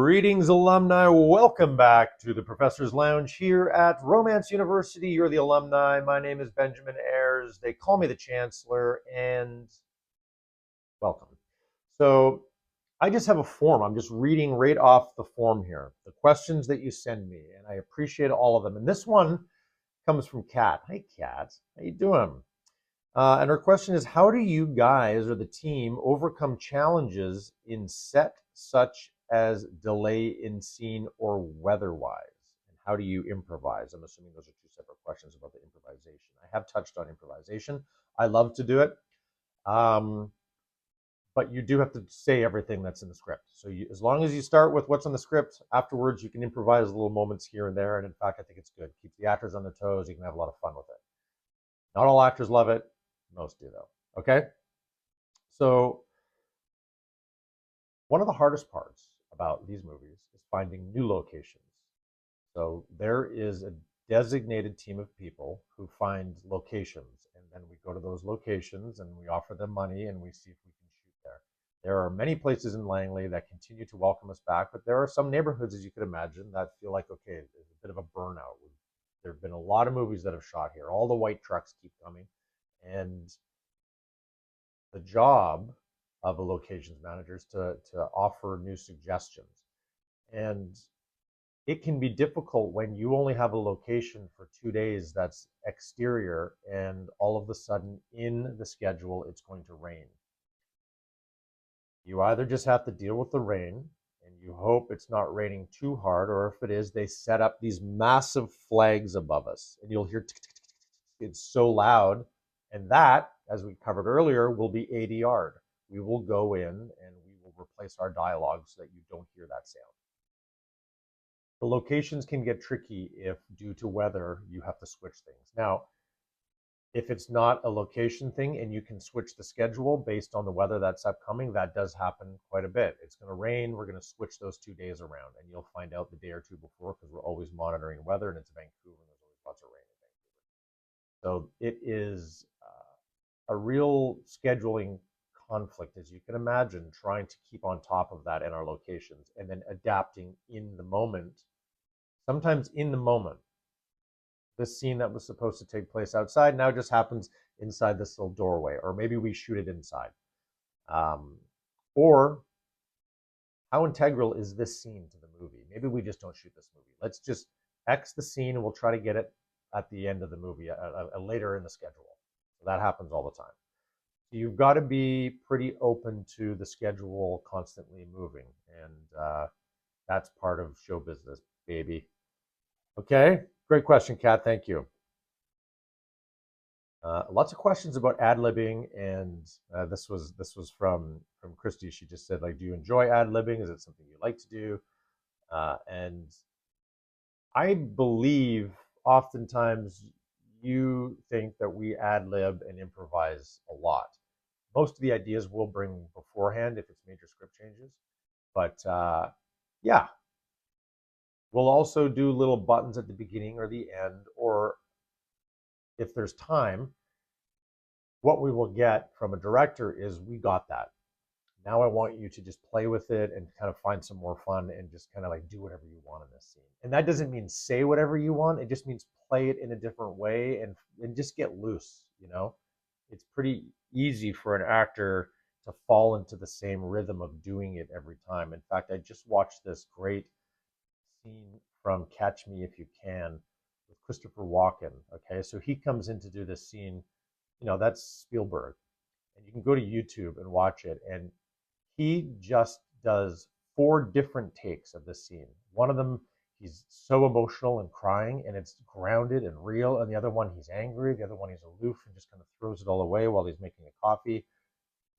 Greetings, alumni. Welcome back to the Professor's Lounge here at Romance University. You're the alumni. My name is Benjamin Ayres. They call me the Chancellor, and welcome. So I just have a form. I'm just reading right off the form here, the questions that you send me, and I appreciate all of them. And this one comes from Kat. Hey, Kat. How you doing? And her question is, how do you guys or the team overcome challenges in set such as delay in scene or weather-wise? And how do you improvise? I'm assuming those are two separate questions about the improvisation. I have touched on improvisation. I love to do it. But you do have to say everything that's in the script. So as long as you start with what's on the script, afterwards you can improvise little moments here and there. And in fact, I think it's good. Keeps the actors on their toes. You can have a lot of fun with it. Not all actors love it. Most do, though. Okay? So one of the hardest parts about these movies is finding new locations. So there is a designated team of people who find locations, and then we go to those locations and we offer them money and we see if we can shoot there. There are many places in Langley that continue to welcome us back, but there are some neighborhoods, as you could imagine, that feel like, okay, there's a bit of a burnout. There have been a lot of movies that have shot here. All the white trucks keep coming. And the job of a locations manager is to offer new suggestions. And it can be difficult when you only have a location for 2 days that's exterior and all of a sudden in the schedule it's going to rain. You either just have to deal with the rain and you hope it's not raining too hard, or if it is, they set up these massive flags above us and you'll hear it's so loud. And that, as we covered earlier, will be ADR'd. We will go in and we will replace our dialogue so that you don't hear that sound. The locations can get tricky if, due to weather, you have to switch things. Now, if it's not a location thing and you can switch the schedule based on the weather that's upcoming, that does happen quite a bit. It's going to rain, we're going to switch those 2 days around, and you'll find out the day or two before because we're always monitoring weather, and it's Vancouver and there's always lots of rain in Vancouver. So it is a real scheduling conflict, as you can imagine, trying to keep on top of that in our locations and then adapting in the moment. Sometimes in the moment, this scene that was supposed to take place outside now just happens inside this little doorway, or maybe we shoot it inside. Or how integral is this scene to the movie? Maybe we just don't shoot this movie. Let's just X the scene and we'll try to get it at the end of the movie, later in the schedule. So that happens all the time. So you've got to be pretty open to the schedule constantly moving. And that's part of show business, baby. Okay, great question, Kat. Thank you. Lots of questions about ad-libbing, and this was from Christy. She just said, like, do you enjoy ad-libbing? Is it something you like to do? And I believe oftentimes you think that we ad-lib and improvise a lot. Most of the ideas we'll bring beforehand if it's major script changes, but yeah. We'll also do little buttons at the beginning or the end, or if there's time, what we will get from a director is, we got that. Now I want you to just play with it and kind of find some more fun and just kind of like do whatever you want in this scene. And that doesn't mean say whatever you want. It just means play it in a different way and just get loose, you know? It's pretty easy for an actor to fall into the same rhythm of doing it every time. In fact, I just watched this great scene from Catch Me If You Can with Christopher Walken. Okay, so he comes in to do this scene, you know, that's Spielberg. And you can go to YouTube and watch it. And he just does 4 different takes of this scene. One of them, he's so emotional and crying and it's grounded and real. And the other one, he's angry. The other one, he's aloof and just kind of throws it all away while he's making a coffee.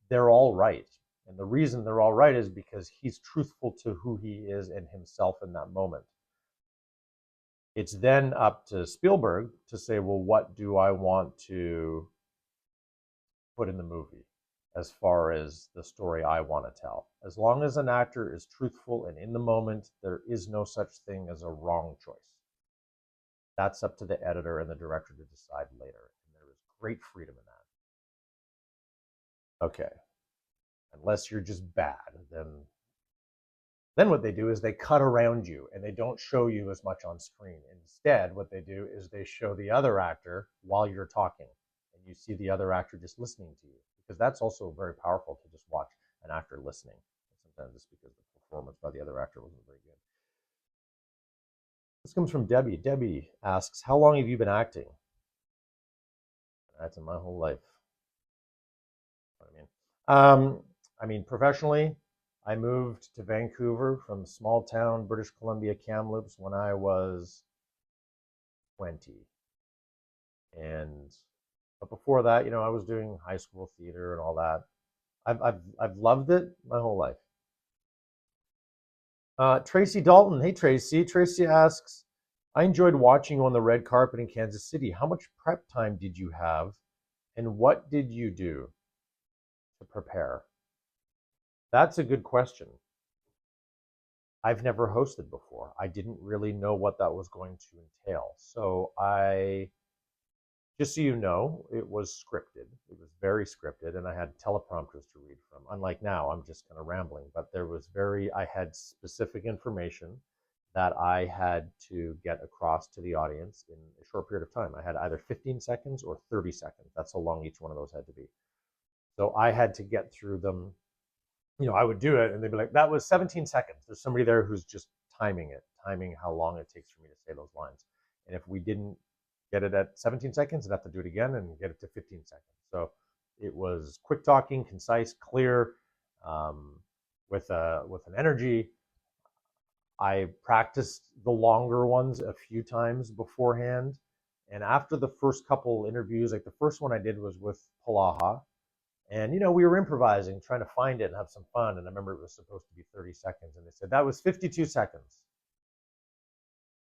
They're all right. And the reason they're all right is because he's truthful to who he is and himself in that moment. It's then up to Spielberg to say, well, what do I want to put in the movie as far as the story I want to tell? As long as an actor is truthful and in the moment, there is no such thing as a wrong choice. That's up to the editor and the director to decide later. And there is great freedom in that. Okay. Unless you're just bad, then Then what they do is they cut around you and they don't show you as much on screen. Instead, what they do is they show the other actor while you're talking, and you see the other actor just listening to you, because that's also very powerful to just watch an actor listening. Sometimes it's because the performance by the other actor wasn't very good. This comes from Debbie. Debbie asks, how long have you been acting? That's in my whole life. I mean, professionally, I moved to Vancouver from small town British Columbia Kamloops when I was 20. But before that, I was doing high school theater and all that. I've loved it my whole life. Tracy Dalton. Hey, Tracy. Tracy asks, I enjoyed watching you on the red carpet in Kansas City. How much prep time did you have, and what did you do to prepare? That's a good question. I've never hosted before. I didn't really know what that was going to entail. So just so you know, it was scripted. It was very scripted, and I had teleprompters to read from. Unlike now, I'm just kind of rambling, but I had specific information that I had to get across to the audience in a short period of time. I had either 15 seconds or 30 seconds. That's how long each one of those had to be. So I had to get through them. I would do it and they'd be like, that was 17 seconds. There's somebody there who's just timing how long it takes for me to say those lines. And if we didn't get it at 17 seconds, I'd have to do it again and get it to 15 seconds. So it was quick talking, concise, clear, with an energy. I practiced the longer ones a few times beforehand. And after the first couple interviews, like the first one I did was with Palaha. And, we were improvising, trying to find it and have some fun. And I remember it was supposed to be 30 seconds. And they said, that was 52 seconds.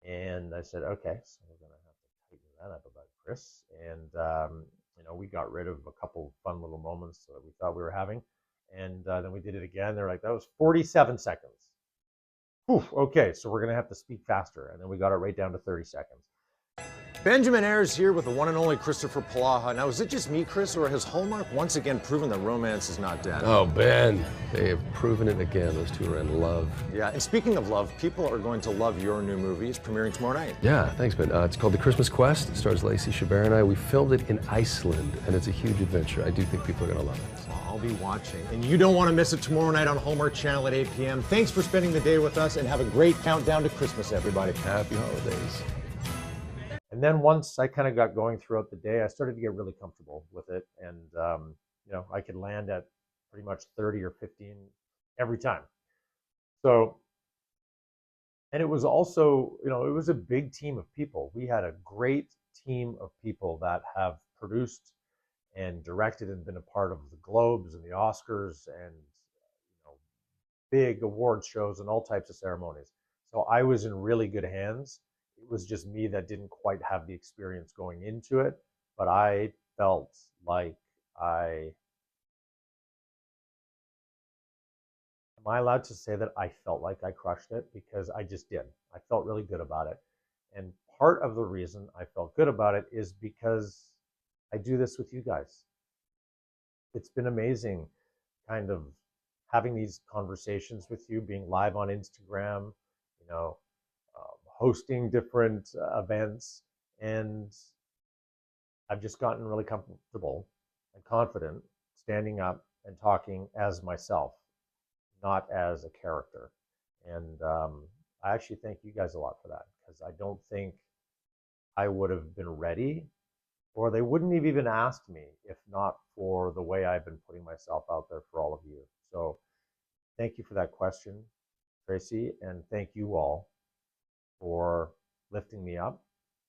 And I said, okay, so we're going to have to tighten that up about Chris. And, we got rid of a couple fun little moments that we thought we were having. And then we did it again. They're like, that was 47 seconds. Whew, okay, so we're going to have to speak faster. And then we got it right down to 30 seconds. Benjamin Ayres here with the one and only Christopher Palaha. Now, is it just me, Chris, or has Hallmark once again proven that romance is not dead? Oh, Ben, they have proven it again. Those two are in love. Yeah, and speaking of love, people are going to love your new movie. It's premiering tomorrow night. Yeah, thanks, Ben. It's called The Christmas Quest. It stars Lacey Chabert and I. We filmed it in Iceland, and it's a huge adventure. I do think people are going to love it. Well, I'll be watching. And you don't want to miss it tomorrow night on Hallmark Channel at 8 p.m. Thanks for spending the day with us, and have a great countdown to Christmas, everybody. Happy holidays. And then once I kind of got going throughout the day, I started to get really comfortable with it. And, I could land at pretty much 30 or 15 every time. So, and it was also, it was a big team of people. We had a great team of people that have produced and directed and been a part of the Globes and the Oscars and, big awards shows and all types of ceremonies. So I was in really good hands. It was just me that didn't quite have the experience going into it, but I felt like am I allowed to say that I felt like I crushed it? Because I just did. I felt really good about it. And part of the reason I felt good about it is because I do this with you guys. It's been amazing kind of having these conversations with you, being live on Instagram, hosting different events, and I've just gotten really comfortable and confident standing up and talking as myself, not as a character. And I actually thank you guys a lot for that, because I don't think I would have been ready, or they wouldn't have even asked me if not for the way I've been putting myself out there for all of you. So thank you for that question, Tracy, and thank you all for lifting me up,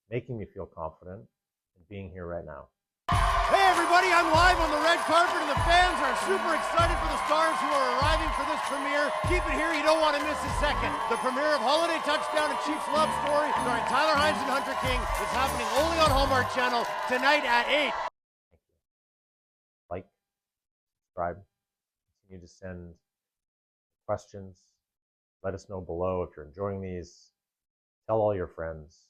making me feel confident, and being here right now. Hey everybody, I'm live on the red carpet and the fans are super excited for the stars who are arriving for this premiere. Keep it here, you don't want to miss a second. The premiere of Holiday Touchdown, a Chiefs Love Story, starring Tyler Hines and Hunter King, is happening only on Hallmark Channel tonight at 8. Like, subscribe, continue to send questions. Let us know below if you're enjoying these. Tell all your friends.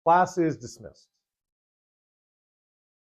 Class is dismissed.